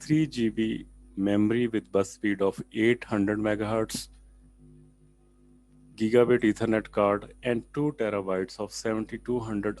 3 GB memory with bus speed of 800 megahertz, gigabit Ethernet card and 2 terabytes of 7200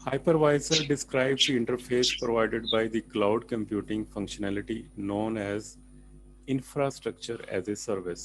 Hypervisor describes the interface provided by the cloud computing functionality known as infrastructure as a service।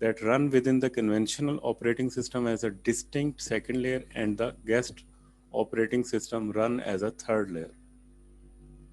that run within the conventional operating system as a distinct second layer and the guest operating system run as a third layer।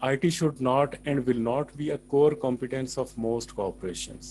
IT should not and will not be a core competence of most corporations.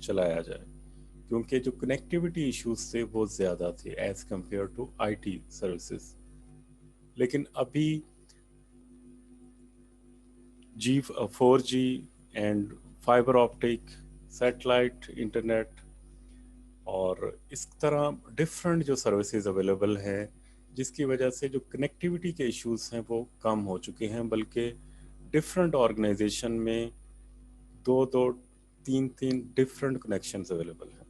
چلایا جائے، کیونکہ جو connectivity issues تھے وہ زیادہ تھے as compare to I T services. لیکن ابھی جی 4G and fibre optic satellite internet اور اس طرح ڈفرینٹ جو سروسز اویلیبل ہیں، جس کی وجہ سے جو کنیکٹیوٹی کے ایشوز ہیں وہ کم ہو چکے ہیں، بلکہ ڈفرینٹ آرگنائزیشن میں دو دو تین تین ڈفرینٹ کنیکشنز اویلیبل ہیں.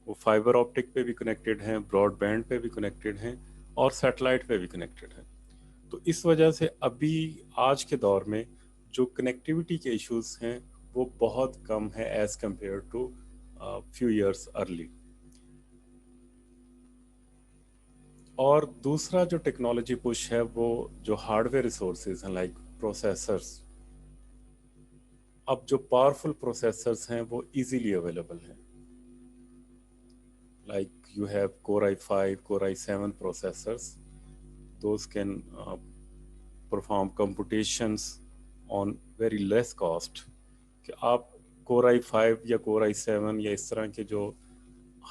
وہ فائبر آپٹک پہ بھی کنیکٹڈ ہیں، براڈ بینڈ پہ بھی کنیکٹڈ ہیں، اور سیٹلائٹ پہ بھی کنیکٹڈ ہیں. تو اس وجہ سے ابھی آج کے دور میں جو کنیکٹیوٹی کے ایشوز ہیں وہ بہت کم ہے as compare to few years early. اور دوسرا جو ٹیکنالوجی پش ہے وہ جو ہارڈ ویئر ریسورسز ہیں لائک پروسیسرس. اب جو پاورفل پروسیسرس ہیں وہ ایزیلی اویلیبل ہیں، like you have Core i5 Core i7 processors. Those can perform computations on very less cost. کہ آپ Core i5 یا Core i7 یا اس طرح کے جو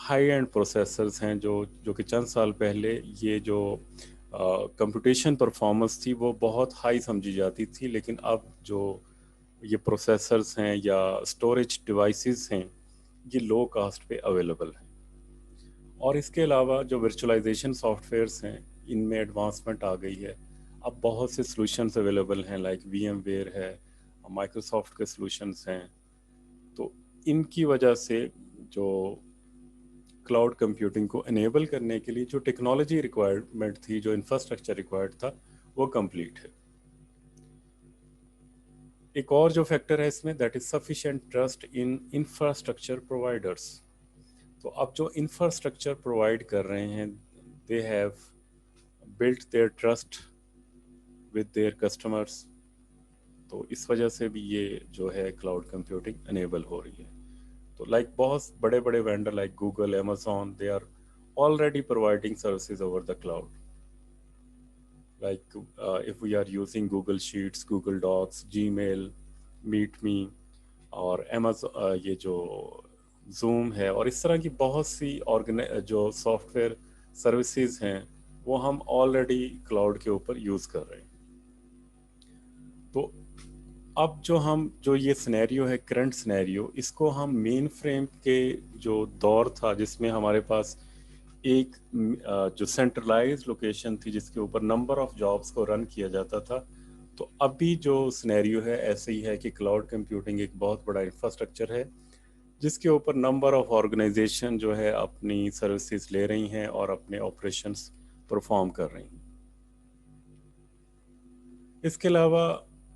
ہائی اینڈ پروسیسرز ہیں جو کہ چند سال پہلے یہ جو کمپٹیشن پرفارمنس تھی وہ بہت ہائی سمجھی جاتی تھی، لیکن اب جو یہ پروسیسرز ہیں یا اسٹوریج ڈیوائسیز ہیں یہ لو کاسٹ پہ اویلیبل ہیں. اور اس کے علاوہ جو ورچولائزیشن سافٹ ویئرس ہیں ان میں ایڈوانسمنٹ آ گئی ہے. اب بہت سے سلوشنس اویلیبل ہیں لائک VMware ہے، مائکروسافٹ کے سلوشنس ہیں. تو ان کی وجہ سے جو کلاؤڈ کمپیوٹنگ کو انیبل کرنے کے لیے جو ٹیکنالوجی ریکوائرمنٹ تھی، جو انفراسٹرکچر ریکوائرڈ تھا، وہ کمپلیٹ ہے. ایک اور جو فیکٹر ہے اس میں that is sufficient trust in infrastructure providers. تو اب جو انفراسٹرکچر پرووائڈ کر رہے ہیں they have built their trust with their customers. تو اس وجہ سے بھی یہ جو ہے کلاؤڈ کمپیوٹنگ انیبل ہو رہی ہے. تو لائک بہت بڑے بڑے vendor like Google Amazon they are already providing services over the cloud. Like if we are using Google Sheets, Google Docs, Gmail, Meet Me اور Amazon یہ جو Zoom ہے اور اس طرح کی بہت سی جو سافٹ ویئر سروسز ہیں وہ ہم آلریڈی کلاؤڈ کے اوپر یوز کر رہے ہیں. تو اب جو یہ سنیریو ہے کرنٹ سنیریو، اس کو ہم مین فریم کے جو دور تھا جس میں ہمارے پاس ایک جو سینٹرلائز لوکیشن تھی جس کے اوپر نمبر آف جابس کو رن کیا جاتا تھا، تو ابھی جو سنیریو ہے ایسے ہی ہے کہ کلاؤڈ کمپیوٹنگ ایک بہت بڑا انفراسٹرکچر ہے جس کے اوپر نمبر آف آرگنائزیشن جو ہے اپنی سروسز لے رہی ہیں اور اپنے آپریشنس پرفارم کر رہی ہیں. اس کے علاوہ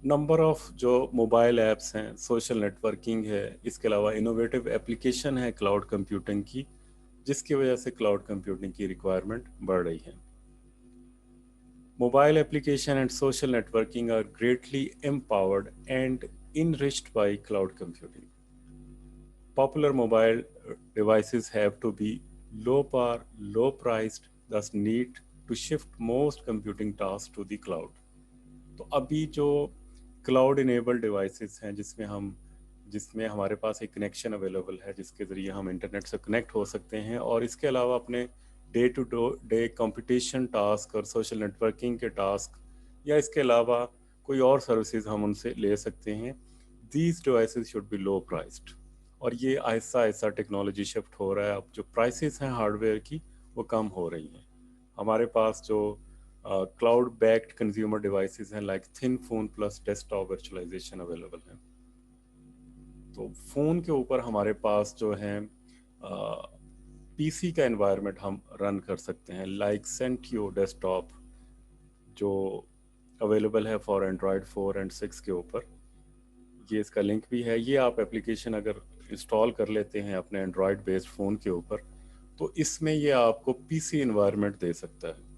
نمبر آف جو موبائل ایپس ہیں، سوشل نیٹ ورکنگ ہے، اس کے علاوہ انوویٹو ایپلیکیشن ہے کلاؤڈ کمپیوٹنگ کی، جس کی وجہ سے کلاؤڈ کمپیوٹنگ کی ریکوائرمنٹ بڑھ رہی ہے. Mobile application and social networking are greatly empowered and enriched by cloud computing. Popular mobile devices have to be low power, low priced, thus need to shift most computing tasks to the cloud. تو ابھی جو cloud enable devices ہیں جس میں ہمارے پاس ایک connection available ہے جس کے ذریعے ہم انٹرنیٹ سے کنیکٹ ہو سکتے ہیں، اور اس کے علاوہ اپنے day to day competition task اور سوشل نیٹ ورکنگ کے ٹاسک یا اس کے علاوہ کوئی اور سروسز ہم ان سے لے سکتے ہیں. These devices should be low پرائسڈ. اور یہ آہستہ آہستہ ٹیکنالوجی شفٹ ہو رہا ہے. اب جو پرائسز ہیں ہارڈ ویئر کی وہ کم ہو رہی ہیں. ہمارے پاس جو کلاؤڈ بیکڈ کنزیومر ڈیوائسز ہیں like thin phone plus desktop virtualization available ہیں. تو فون کے اوپر ہمارے پاس جو ہیں پی سی کا انوائرمنٹ ہم رن کر سکتے ہیں لائک سینٹیو ڈیسک ٹاپ جو اویلیبل ہے فار اینڈرائڈ 4 اینڈ 6 کے اوپر. یہ اس کا لنک بھی ہے. یہ آپ اپلیکیشن اگر انسٹال کر لیتے ہیں اپنے اینڈرائڈ بیسڈ فون کے اوپر تو اس میں یہ آپ کو پی سی انوائرمنٹ دے سکتا ہے.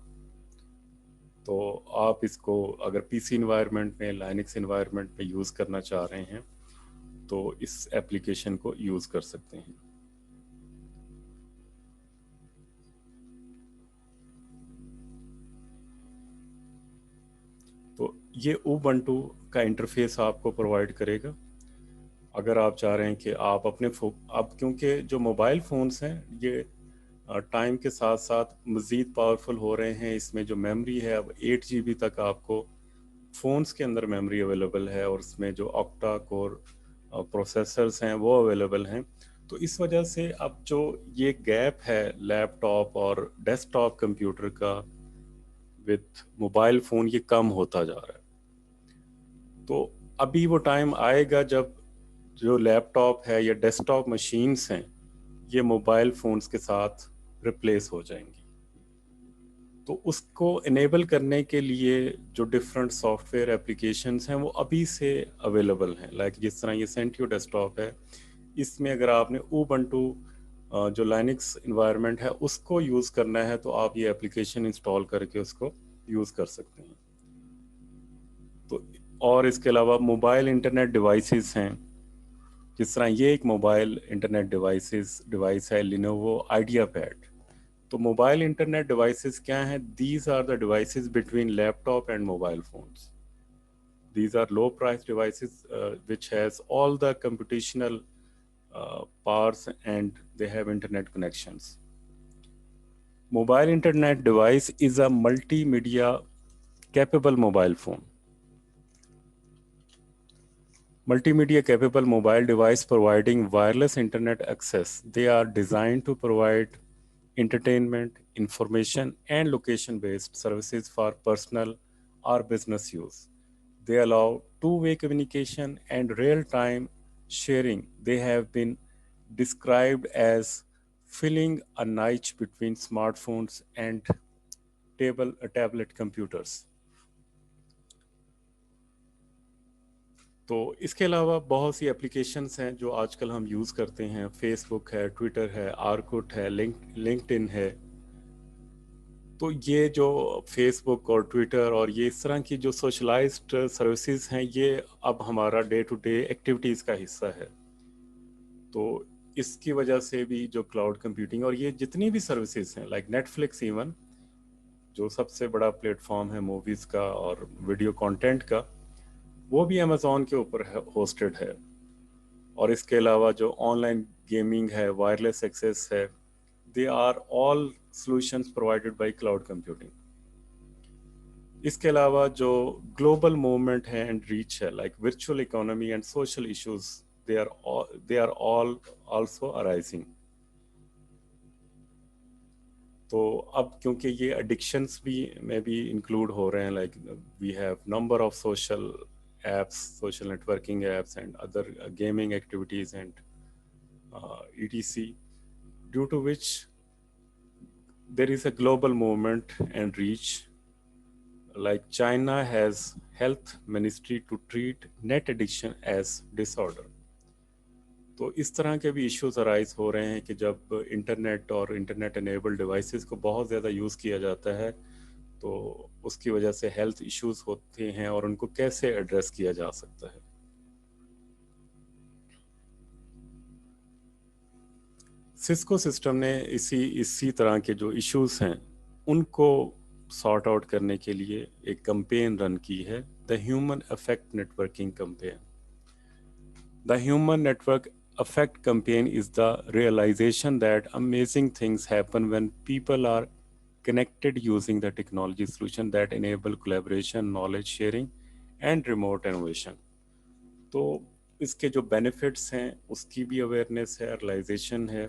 تو آپ اس کو اگر پی سی انوائرمنٹ میں لائنکس انوائرمنٹ میں یوز کرنا چاہ رہے ہیں تو اس ایپلیکیشن کو یوز کر سکتے ہیں. تو یہ اوبنٹو کا انٹرفیس آپ کو پرووائڈ کرے گا. اگر آپ چاہ رہے ہیں کہ آپ اپنے اب کیونکہ جو موبائل فونز ہیں یہ ٹائم کے ساتھ ساتھ مزید پاورفل ہو رہے ہیں، اس میں جو میموری ہے اب 8 GB تک آپ کو فونز کے اندر میموری اویلیبل ہے، اور اس میں جو آکٹا کور پروسیسرز ہیں وہ اویلیبل ہیں. تو اس وجہ سے اب جو یہ گیپ ہے لیپ ٹاپ اور ڈیسک ٹاپ کمپیوٹر کا وتھ موبائل فون، یہ کم ہوتا جا رہا ہے. تو ابھی وہ ٹائم آئے گا جب جو لیپ ٹاپ ہے یا ڈیسک ٹاپ مشینز ہیں یہ موبائل فونز کے ساتھ ریپلیس ہو جائیں گی. تو اس کو انیبل کرنے کے لیے جو ڈفرینٹ سافٹ ویئر اپلیکیشنز ہیں وہ ابھی سے اویلیبل ہیں. لائک جس طرح یہ سینٹیو ڈیسک ٹاپ ہے، اس میں اگر آپ نے اوبنٹو جو لائنکس انوائرمنٹ ہے اس کو یوز کرنا ہے تو آپ یہ اپلیکیشن انسٹال کر کے اس کو یوز کر سکتے ہیں. تو اور اس کے علاوہ موبائل انٹرنیٹ ڈیوائسز ہیں، جس طرح یہ ایک موبائل انٹرنیٹ ڈیوائس ہے لینوو آئیڈیا پیڈ. تو موبائل انٹرنیٹ ڈیوائسز کیا ہیں؟ These are the devices between laptop and mobile phones. These are low price devices which has all the computational powers and they have internet connections. Mobile internet device is a multimedia capable mobile phone. Multimedia capable mobile device providing wireless internet access. They are designed to provide entertainment, information, and location-based services for personal or business use. They allow two-way communication and real-time sharing. They have been described as filling a niche between smartphones and tablet computers. تو اس کے علاوہ بہت سی applications ہیں جو آج کل ہم use کرتے ہیں. فیس بک ہے، ٹویٹر ہے، آرکوٹ ہے، لنکڈ ان ہے. تو یہ جو فیس بک اور ٹویٹر اور یہ اس طرح کی جو سوشلائزڈ سروسز ہیں یہ اب ہمارا ڈے ٹو ڈے ایکٹیویٹیز کا حصہ ہے. تو اس کی وجہ سے بھی جو کلاؤڈ کمپیوٹنگ اور یہ جتنی بھی سروسز ہیں لائک نیٹ فلکس ایون جو سب سے بڑا پلیٹ فارم ہے موویز کا اور ویڈیو کانٹینٹ کا، وہ بھی امیزون کے اوپر ہوسٹڈ ہے. اور اس کے علاوہ جو آن لائن گیمنگ ہے، وائرلیس ایکسیس ہے، they are all solutions provided by cloud computing. اس کے علاوہ جو گلوبل موومنٹ ہے اینڈ ریچ ہے like virtual economy and social issues, they are all also arising. تو اب کیونکہ یہ ایڈکشنس بھی میں بھی انکلوڈ ہو رہے ہیں like we have number of social apps, social networking apps and other gaming activities and etc. due to which there is a global movement and reach. Like China has health ministry to treat net addiction as disorder. تو اس طرح کے بھی issues arise ہو رہے ہیں کہ جب internet اور internet enable devices کو بہت زیادہ یوز کیا جاتا ہے تو اس کی وجہ سے ہیلتھ ایشوز ہوتے ہیں اور ان کو کیسے ایڈریس کیا جا سکتا ہے. سسکو سسٹم نے اسی طرح کے جو ایشوز ہیں ان کو سارٹ آؤٹ کرنے کے لیے ایک کمپین رن کی ہے، the human effect networking campaign. The Human Network Effect campaign is the realization that amazing things happen when people are connected using the technology solution that enable collaboration, knowledge sharing, and remote innovation. تو اس کے جو benefits ہیں اس کی بھی awareness ہے، realization ہے،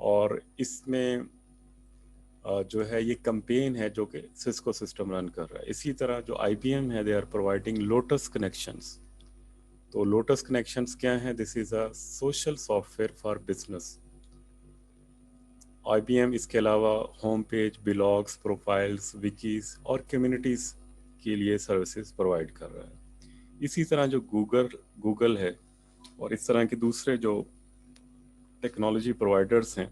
اور اس میں جو ہے یہ کمپین ہے جو کہ سسکو سسٹم رن کر رہا ہے. اسی طرح جو آئی بی ایم ہے they are providing Lotus connections. تو لوٹس کنیکشنز کیا ہیں؟ This is a social software for business. I B M اس کے علاوہ home page, blogs, profiles, wikis اور کمیونٹیز کے لیے سروسز پرووائڈ کر رہا ہے. اسی طرح جو گوگل ہے اور اس طرح کے دوسرے جو ٹیکنالوجی پرووائڈرز ہیں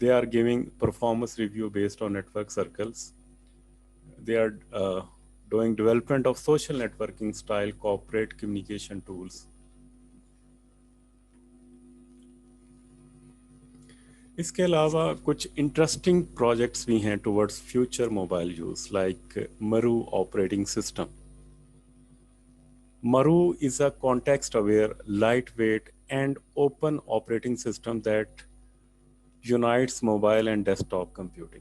they are giving performance review based on network circles. They are doing development of social networking style corporate communication tools. اس کے علاوہ کچھ انٹرسٹنگ پروجیکٹس بھی ہیں towards future mobile use like Maru operating system. Maru is a context-aware, lightweight, and open operating system that unites mobile and desktop computing.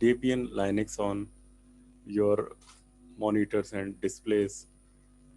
Debian Linux on your monitors and displays.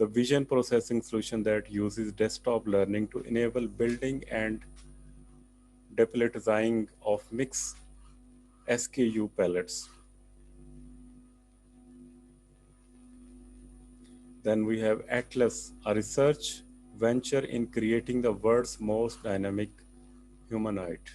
the vision processing solution that uses desktop learning to enable building and depletizing of mixed SKU palettes. Then we have Atlas, a research venture in creating the world's most dynamic humanoid.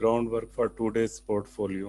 groundwork for today's portfolio.